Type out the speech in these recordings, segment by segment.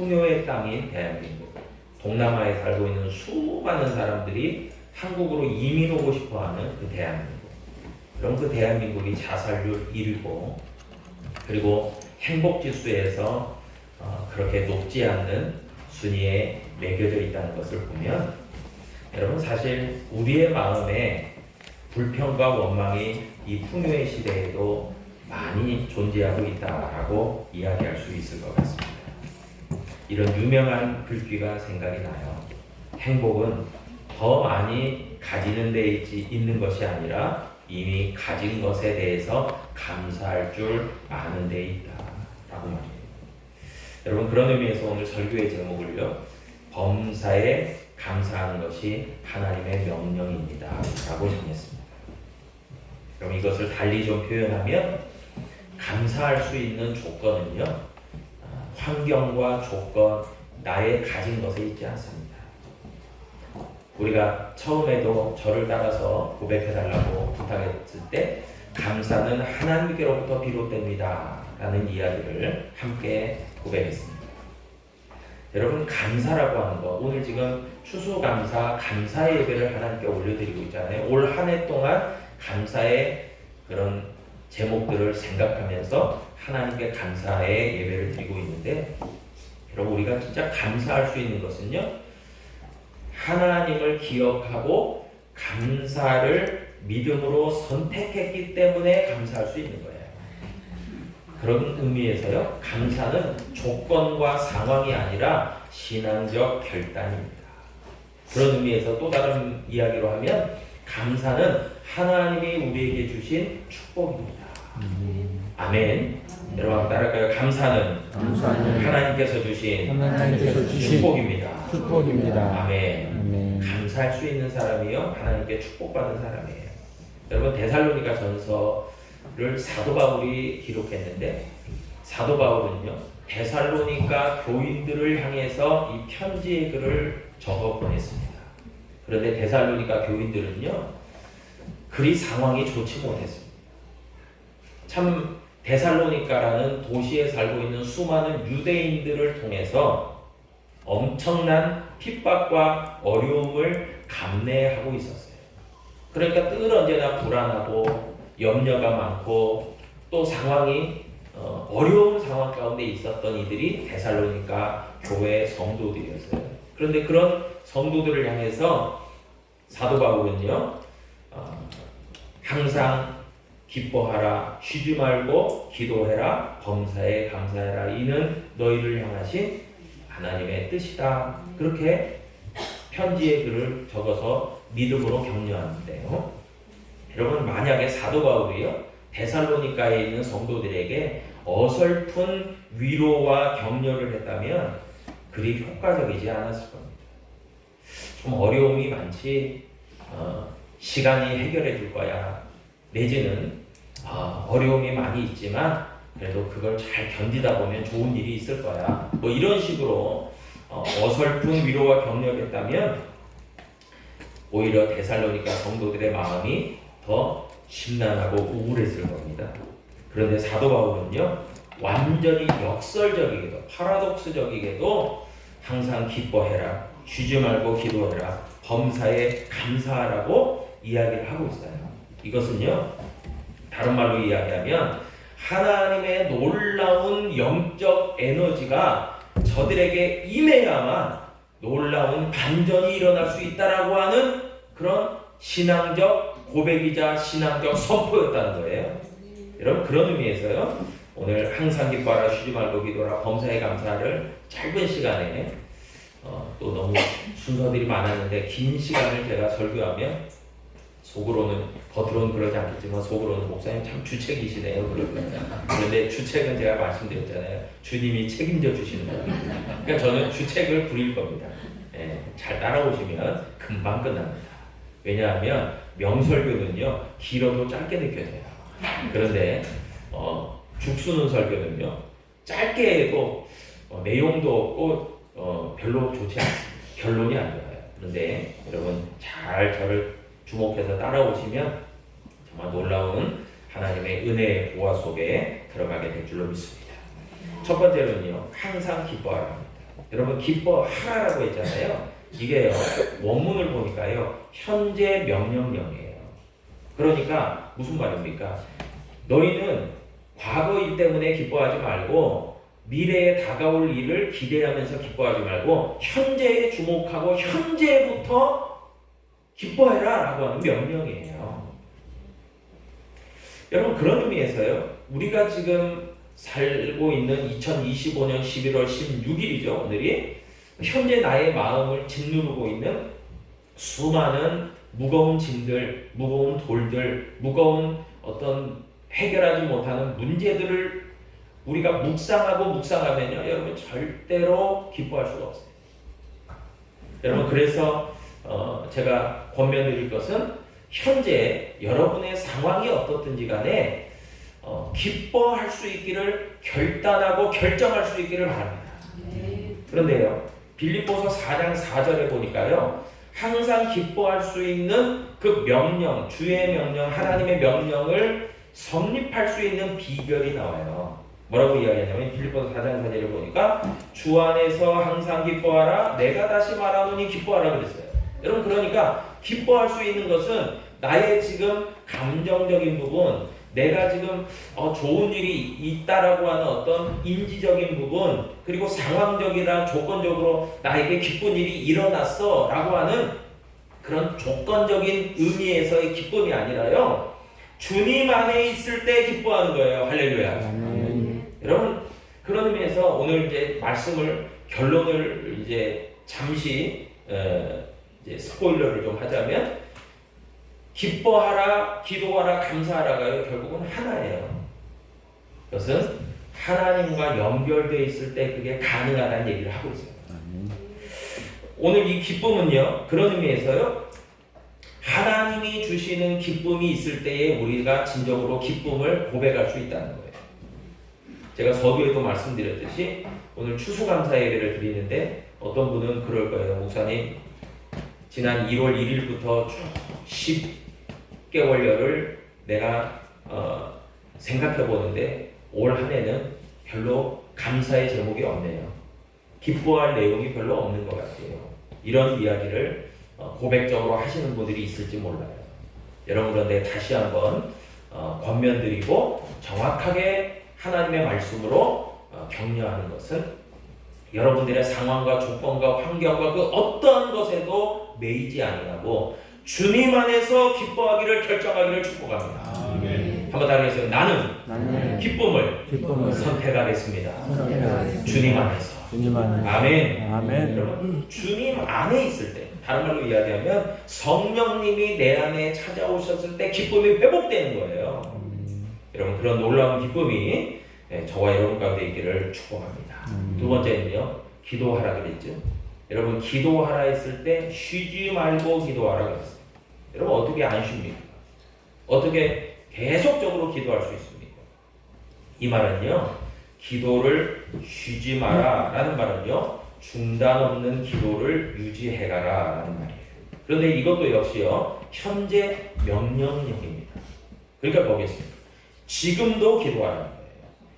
풍요의 땅인 대한민국, 동남아에 살고 있는 수많은 사람들이 한국으로 이민 오고 싶어하는 그 대한민국, 그럼 그 대한민국이 자살률 1위고, 그리고 행복지수에서 그렇게 높지 않는 순위에 매겨져 있다는 것을 보면, 여러분 사실 우리의 마음에 불평과 원망이 이 풍요의 시대에도 많이 존재하고 있다라고 이야기할 수 있을 것 같습니다. 이런 유명한 글귀가 생각이 나요. 행복은 더 많이 가지는 데 있는 것이 아니라 이미 가진 것에 대해서 감사할 줄 아는 데 있다라고 말해요. 여러분 그런 의미에서 오늘 설교의 제목을요, 범사에 감사하는 것이 하나님의 명령입니다 라고 정했습니다. 그럼 이것을 달리 좀 표현하면, 감사할 수 있는 조건은요, 환경과 조건, 나의 가진 것에 있지 않습니다. 우리가 처음에도 저를 따라서 고백해달라고 부탁했을 때, 감사는 하나님께로부터 비롯됩니다 라는 이야기를 함께 고백했습니다. 여러분 감사라고 하는 거, 오늘 지금 추수감사, 감사의 예배를 하나님께 올려드리고 있잖아요. 올 한 해 동안 감사의 그런 제목들을 생각하면서 하나님께 감사의 예배를 드리고 있는데, 여러분 우리가 진짜 감사할 수 있는 것은요, 하나님을 기억하고 감사를 믿음으로 선택했기 때문에 감사할 수 있는 거예요. 그런 의미에서요, 감사는 조건과 상황이 아니라 신앙적 결단입니다. 그런 의미에서 또 다른 이야기로 하면, 감사는 하나님이 우리에게 주신 축복입니다. 아멘. 여러분 따라할까요? 감사는 하나님께서 주신 축복입니다. 아멘. 감사할 수 있는 사람이요, 하나님께 축복받은 사람이에요. 여러분 데살로니가 전서를 사도 바울이 기록했는데, 사도 바울은요, 데살로니가 교인들을 향해서 이 편지의 글을 적어 보냈습니다. 그런데 데살로니가 교인들은요, 그리 상황이 좋지 못했습니다. 참 데살로니가라는 도시에 살고 있는 수많은 유대인들을 통해서 엄청난 핍박과 어려움을 감내하고 있었어요. 그러니까 늘 언제나 불안하고 염려가 많고, 또 상황이 어려운 상황 가운데 있었던 이들이 데살로니가 교회 성도들이었어요. 그런데 그런 성도들을 향해서 사도 바울은요, 항상 기뻐하라, 쉬지 말고 기도해라, 범사에 감사해라, 이는 너희를 향하신 하나님의 뜻이다. 그렇게 편지의 글을 적어서 믿음으로 격려하는데요. 여러분 만약에 사도 바울이요, 데살로니가에 있는 성도들에게 어설픈 위로와 격려를 했다면 그리 효과적이지 않았을 겁니다. 좀 어려움이 많지, 시간이 해결해 줄 거야, 내지는 어려움이 많이 있지만 그래도 그걸 잘 견디다 보면 좋은 일이 있을 거야, 뭐 이런 식으로 어설픈 위로와 격려를 했다면 오히려 데살로니가 성도들의 마음이 더 심란하고 우울했을 겁니다. 그런데 사도 바울은요, 완전히 역설적이게도 파라독스적이게도 항상 기뻐해라, 쉬지 말고 기도해라, 범사에 감사하라고 이야기를 하고 있어요. 이것은요, 다른 말로 이야기하면 하나님의 놀라운 영적 에너지가 저들에게 임해야만 놀라운 반전이 일어날 수 있다라고 하는 그런 신앙적 고백이자 신앙적 선포였다는 거예요. 여러분 그런 의미에서요, 오늘 항상 기뻐하라, 쉬지 말고 기도하라, 범사에 감사를 짧은 시간에 또 너무 순서들이 많았는데 긴 시간을 제가 설교하면 속으로는, 겉으로는 그러지 않겠지만 속으로는 목사님 참 주책이시네요 그런데 주책은 제가 말씀드렸잖아요, 주님이 책임져 주시는 거예요. 그러니까 저는 주책을 부릴 겁니다. 잘 따라오시면 금방 끝납니다. 왜냐하면 명설교는요, 길어도 짧게 느껴져요. 그런데 죽수는 설교는요, 짧게 해도 내용도 없고 별로 좋지 않습니다. 결론이 안 좋아요. 그런데 여러분 잘 저를 주목해서 따라오시면 정말 놀라운 하나님의 은혜의 보화 속에 들어가게 될 줄로 믿습니다. 첫 번째로는요, 항상 기뻐하라 합니다. 여러분 기뻐하라라고 했잖아요. 이게요 원문을 보니까요 현재 명령형이에요. 그러니까 무슨 말입니까? 너희는 과거 일 때문에 기뻐하지 말고 미래에 다가올 일을 기대하면서 기뻐하지 말고 현재에 주목하고 현재부터 기뻐해라 라고 하는 명령이에요. 여러분 그런 의미에서요 우리가 지금 살고 있는 2025년 11월 16일이죠 오늘이 현재 나의 마음을 짓누르고 있는 수많은 무거운 짐들, 무거운 돌들, 무거운 어떤 해결하지 못하는 문제들을 우리가 묵상하면요 여러분 절대로 기뻐할 수가 없어요. 여러분 그래서 제가 권면드릴 것은 현재 여러분의 상황이 어떻든지 간에 기뻐할 수 있기를 결단하고 결정할 수 있기를 바랍니다. 그런데요 빌립보서 4장 4절에 보니까요 항상 기뻐할 수 있는 그 명령, 주의 명령, 하나님의 명령을 성립할 수 있는 비결이 나와요. 뭐라고 이야기하냐면 빌립보서 4장 4절을 보니까 주 안에서 항상 기뻐하라 내가 다시 말하노니 기뻐하라 그랬어요. 여러분 그러니까 기뻐할 수 있는 것은 나의 지금 감정적인 부분 내가 지금 좋은 일이 있다라고 하는 어떤 인지적인 부분 그리고 상황적이나 조건적으로 나에게 기쁜 일이 일어났어 라고 하는 그런 조건적인 의미에서의 기쁨이 아니라요 주님 안에 있을 때 기뻐하는 거예요. 할렐루야. 여러분 그런 의미에서 오늘 이제 말씀을 결론을 이제 잠시 이제 스포일러를 좀 하자면 기뻐하라, 기도하라, 감사하라가요 결국은 하나예요. 그것은 하나님과 연결되어 있을 때 그게 가능하다는 얘기를 하고 있어요. 오늘 이 기쁨은요 그런 의미에서요 하나님이 주시는 기쁨이 있을 때에 우리가 진정으로 기쁨을 고백할 수 있다는 거예요. 제가 서두에도 말씀드렸듯이 오늘 추수감사 예배를 드리는데 어떤 분은 그럴 거예요. 목사님 지난 1월 1일부터 쭉 10개월여를 내가 생각해 보는데 올 한 해는 별로 감사의 제목이 없네요. 기뻐할 내용이 별로 없는 것 같아요. 이런 이야기를 고백적으로 하시는 분들이 있을지 몰라요. 여러분 그런데 다시 한번 권면드리고 정확하게 하나님의 말씀으로 격려하는 것은 여러분들의 상황과 조건과 환경과 그 어떠한 것에도 매이지 아니하고 주님 안에서 기뻐하기를 결정하기를 축복합니다. 한번 다르겠어요. 나는 기쁨을 선택하겠습니다. 주님 안에서. 아멘. 여러분 주님 안에 있을 때 다른 말로 이야기하면 성령님이 내 안에 찾아오셨을 때 기쁨이 회복되는 거예요. 여러분 그런 놀라운 기쁨이 저와 여러분 가운데 있기를 축복합니다. 두 번째는요 기도하라 그랬죠. 여러분 기도하라 했을 때 쉬지 말고 기도하라 그랬어요. 여러분 어떻게 안 쉽니까? 어떻게 계속적으로 기도할 수 있습니까? 이 말은요 기도를 쉬지 마라 라는 말은요 중단 없는 기도를 유지해가라 라는 말이에요. 그런데 이것도 역시요 현재 명령형입니다. 그러니까 보겠습니다. 지금도 기도하라는 거예요.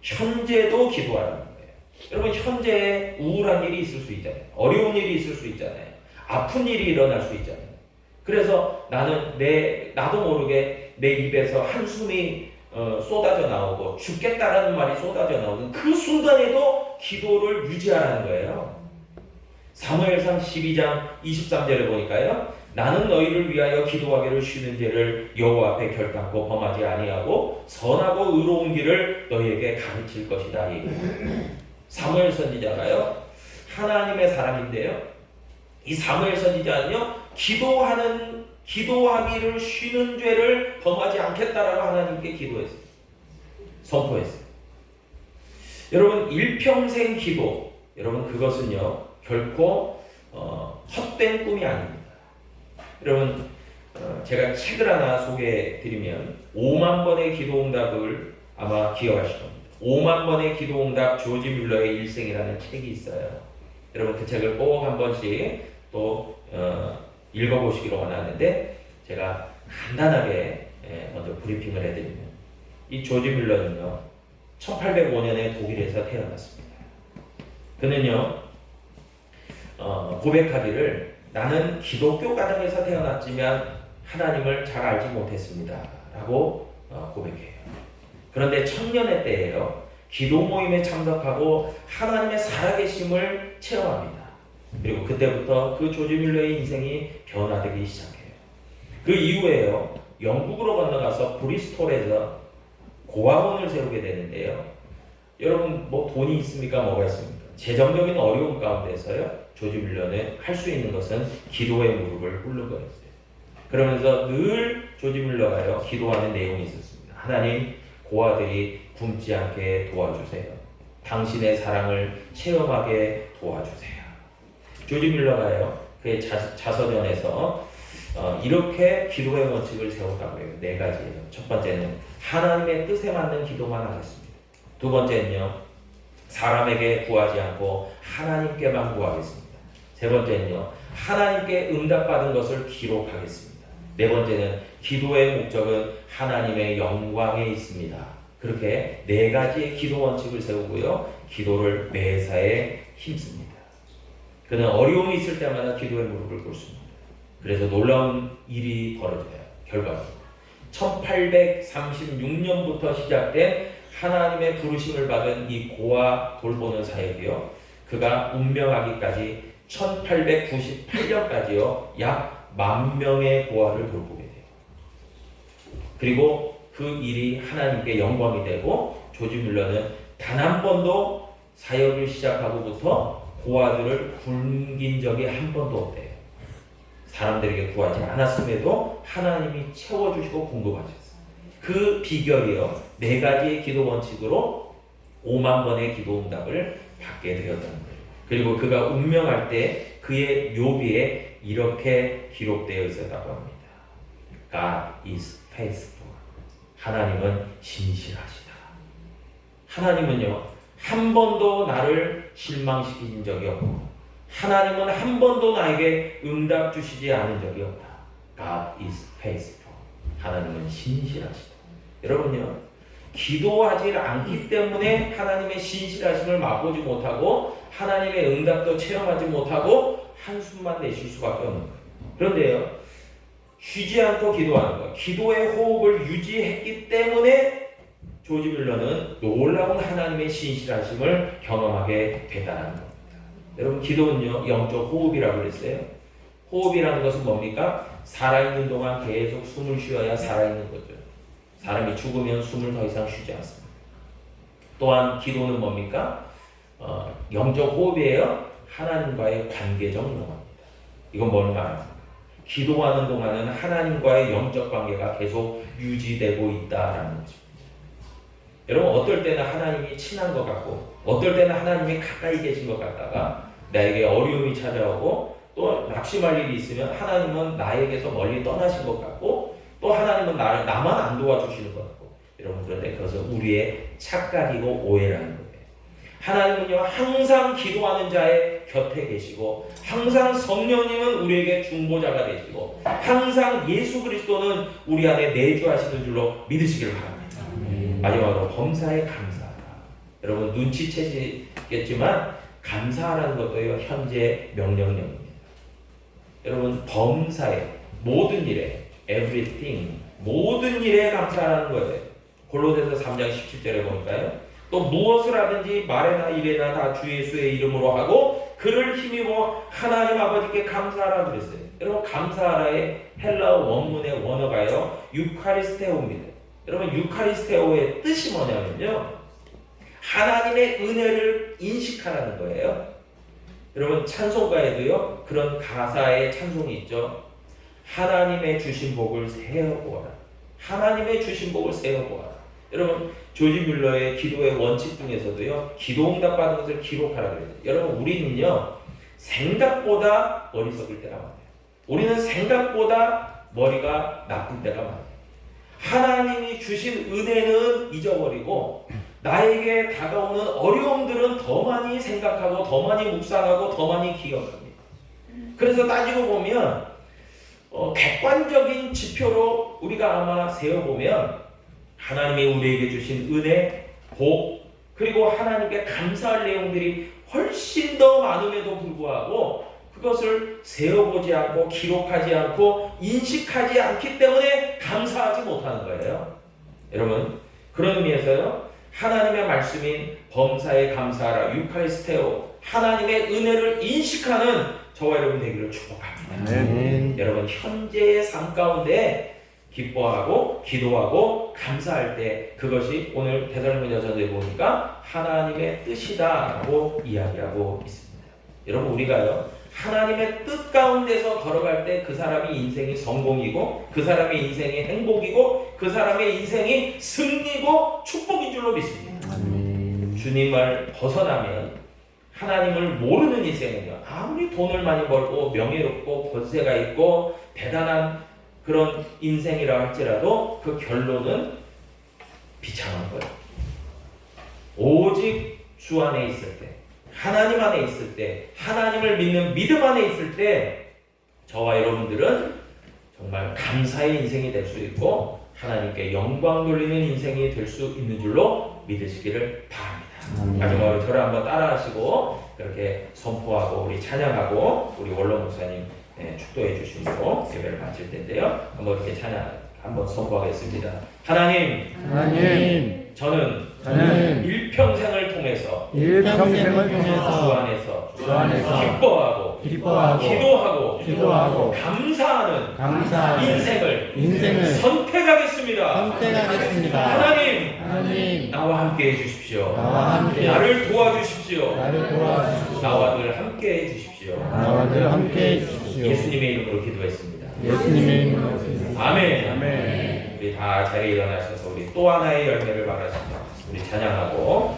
현재도 기도하라는 거예요. 여러분 현재에 우울한 일이 있을 수 있잖아요. 어려운 일이 있을 수 있잖아요. 아픈 일이 일어날 수 있잖아요. 그래서 나도 모르게 내 입에서 한숨이 쏟아져 나오고 죽겠다라는 말이 쏟아져 나오는 그 순간에도 기도를 유지하라는 거예요. 사무엘상 12장 23절에 보니까요. 나는 너희를 위하여 기도하기를 쉬는 죄를 여호와 앞에 결단코 범하지 아니하고 선하고 의로운 길을 너희에게 가르칠 것이다. 사무엘 선지자가요. 하나님의 사람인데요. 이 사무엘 선지자는요. 기도하기를 쉬는 죄를 범하지 않겠다라고 하나님께 기도했어요. 선포했어요. 여러분 일평생 기도 여러분 그것은요. 결코 헛된 꿈이 아닙니다. 여러분 제가 책을 하나 소개해드리면 5만 번의 기도응답을 아마 기억하실 겁니다. 5만 번의 기도응답 조지 뮬러의 일생이라는 책이 있어요. 여러분 그 책을 꼭 한 번씩 또 읽어보시기로 원하는데 제가 간단하게 먼저 브리핑을 해드리면 이 조지 뮬러는요 1805년에 독일에서 태어났습니다. 그는요 고백하기를 나는 기독교 가정에서 태어났지만 하나님을 잘 알지 못했습니다 라고 고백해요. 그런데 청년의 때예요. 기도 모임에 참석하고 하나님의 살아계심을 체험합니다. 그리고 그때부터 그 조지 밀러의 인생이 변화되기 시작해요. 그 이후에요, 영국으로 건너가서 브리스톨에서 고아원을 세우게 되는데요. 여러분 뭐 돈이 있습니까? 뭐가 있습니까? 재정적인 어려움 가운데서요, 조지 밀러는 할 수 있는 것은 기도의 무릎을 꿇는 거였어요. 그러면서 늘 조지 밀러가요, 기도하는 내용이 있었습니다. 하나님, 고아들이 굶지 않게 도와주세요. 당신의 사랑을 체험하게 도와주세요. 조지 밀러가요, 그의 자서전에서 이렇게 기도의 원칙을 세웠다고 해요. 4가지예요. 첫 번째는 하나님의 뜻에 맞는 기도만 하겠습니다. 두 번째는요, 사람에게 구하지 않고 하나님께만 구하겠습니다. 세 번째는요, 하나님께 응답받은 것을 기록하겠습니다. 네 번째는 기도의 목적은 하나님의 영광에 있습니다. 그렇게 4가지의 기도 원칙을 세우고요, 기도를 매사에 힘씁니다. 그는 어려움이 있을 때마다 기도의 무릎을 꿇습니다. 그래서 놀라운 일이 벌어져요. 결과로 1836년부터 시작된 하나님의 부르심을 받은 이 고아 돌보는 사역이요, 그가 운명하기까지 1898년까지요 약 10,000명의 고아를 돌보게 돼요. 그리고 그 일이 하나님께 영광이 되고 조지 밀러는 단 한 번도 사역을 시작하고부터 고아들을 굶긴 적이 한 번도 없대요. 사람들에게 구하지 않았음에도 하나님이 채워주시고 공급하셨어요. 그 비결이요, 4가지의 기도 원칙으로 5만 번의 기도 응답을 받게 되었다는 거예요. 그리고 그가 운명할 때 그의 묘비에 이렇게 기록되어 있었다고 합니다. God is faithful. 하나님은 신실하시다. 하나님은요, 한 번도 나를 실망시킨 적이 없고 하나님은 한 번도 나에게 응답 주시지 않은 적이 없다. God is faithful. 하나님은 신실하시다. 여러분요, 기도하지 않기 때문에 하나님의 신실하심을 맛보지 못하고 하나님의 응답도 체험하지 못하고 한숨만 내쉴 수밖에 없는 거예요. 그런데요, 쉬지 않고 기도하는 것, 기도의 호흡을 유지했기 때문에 조지 밀러는 놀라운 하나님의 신실하심을 경험하게 됐다는 겁니다. 여러분, 기도는요, 영적 호흡이라고 그랬어요. 호흡이라는 것은 뭡니까? 살아있는 동안 계속 숨을 쉬어야 살아있는 거죠. 사람이 죽으면 숨을 더 이상 쉬지 않습니다. 또한 기도는 뭡니까? 영적 호흡이에요. 하나님과의 관계적 용어입니다. 이건 뭘 말합니까? 기도하는 동안은 하나님과의 영적 관계가 계속 유지되고 있다라는 것입니다. 여러분, 어떨 때는 하나님이 친한 것 같고 어떨 때는 하나님이 가까이 계신 것 같다가 나에게 어려움이 찾아오고 또 낙심할 일이 있으면 하나님은 나에게서 멀리 떠나신 것 같고 또 하나님은 나만 안 도와주시는 것 같고, 여러분, 그런데 그것은 우리의 착각이고 오해라는 거예요. 하나님은요, 항상 기도하는 자의 곁에 계시고 항상 성령님은 우리에게 중보자가 되시고 항상 예수 그리스도는 우리 안에 내주하시는 줄로 믿으시기를 바랍니다. 마지막으로 범사에 감사하라. 여러분, 눈치채시겠지만 감사하라는 것도요, 현재 명령령입니다. 여러분, 범사에, 모든 일에, everything, 모든 일에 감사하라는 거예요. 골로새서 3장 17절에 보니까요, 또 무엇을 하든지 말에나 일에나 다 주 예수의 이름으로 하고 그를 힘입어 하나님 아버지께 감사하라 그랬어요. 여러분, 감사하라의 헬라어 원문의 원어가요, 유카리스테오입니다. 여러분, 유카리스테오의 뜻이 뭐냐면요, 하나님의 은혜를 인식하라는 거예요. 여러분, 찬송가에도요, 그런 가사의 찬송이 있죠. 하나님의 주신 복을 세어보아라. 하나님의 주신 복을 세어보아라. 여러분, 조지 밀러의 기도의 원칙 중에서도요, 기도 응답 받은 것을 기록하라 그래요. 여러분, 우리는요, 생각보다 어리석을 때가 많아요. 우리는 생각보다 머리가 나쁠 때가 많아요. 하나님이 주신 은혜는 잊어버리고 나에게 다가오는 어려움들은 더 많이 생각하고 더 많이 묵상하고 더 많이 기억합니다. 그래서 따지고 보면 객관적인 지표로 우리가 아마 세어보면 하나님이 우리에게 주신 은혜, 복, 그리고 하나님께 감사할 내용들이 훨씬 더 많음에도 불구하고 그것을 세어보지 않고 기록하지 않고 인식하지 않기 때문에 감사하지 못하는 거예요. 여러분, 그런 의미에서요, 하나님의 말씀인 범사에 감사하라 유카리스테오, 하나님의 은혜를 인식하는 저와 여러분 되기를 축복합니다. 여러분, 현재의 삶 가운데 기뻐하고 기도하고 감사할 때 그것이 오늘 데살로니가전서에 보니까 하나님의 뜻이다라고 이야기하고 있습니다. 여러분, 우리가요, 하나님의 뜻 가운데서 걸어갈 때 그 사람의 인생이 성공이고 그 사람의 인생이 행복이고 그 사람의 인생이 승리고 축복인 줄로 믿습니다. 주님을 벗어나면, 하나님을 모르는 인생은요, 아무리 돈을 많이 벌고 명예롭고 권세가 있고 대단한 그런 인생이라 할지라도 그 결론은 비참한 거예요. 오직 주 안에 있을 때, 하나님 안에 있을 때, 하나님을 믿는 믿음 안에 있을 때 저와 여러분들은 정말 감사의 인생이 될 수 있고 하나님께 영광 돌리는 인생이 될 수 있는 줄로 믿으시기를 바랍니다. 마지막으로 저를 한번 따라하시고 그렇게 선포하고 우리 찬양하고 우리 원로 목사님 축도해 주시고 예배를 마칠 텐데요. 한번 이렇게 찬양 한번 선포하겠습니다. 하나님, 저는 일평생을 통해서 주 안에서 기뻐하고 감사하는 인생을 선택하겠습니다. 하나님, 나와 함께 해주십시오. 나를 도와주십시오. 나와 늘 함께 해주십시오. 예수님의 이름으로 기도했습니다. 아멘. 우리 다 자리에 일어나셔서 우리 또 하나의 열매를 말하시며 우리 찬양하고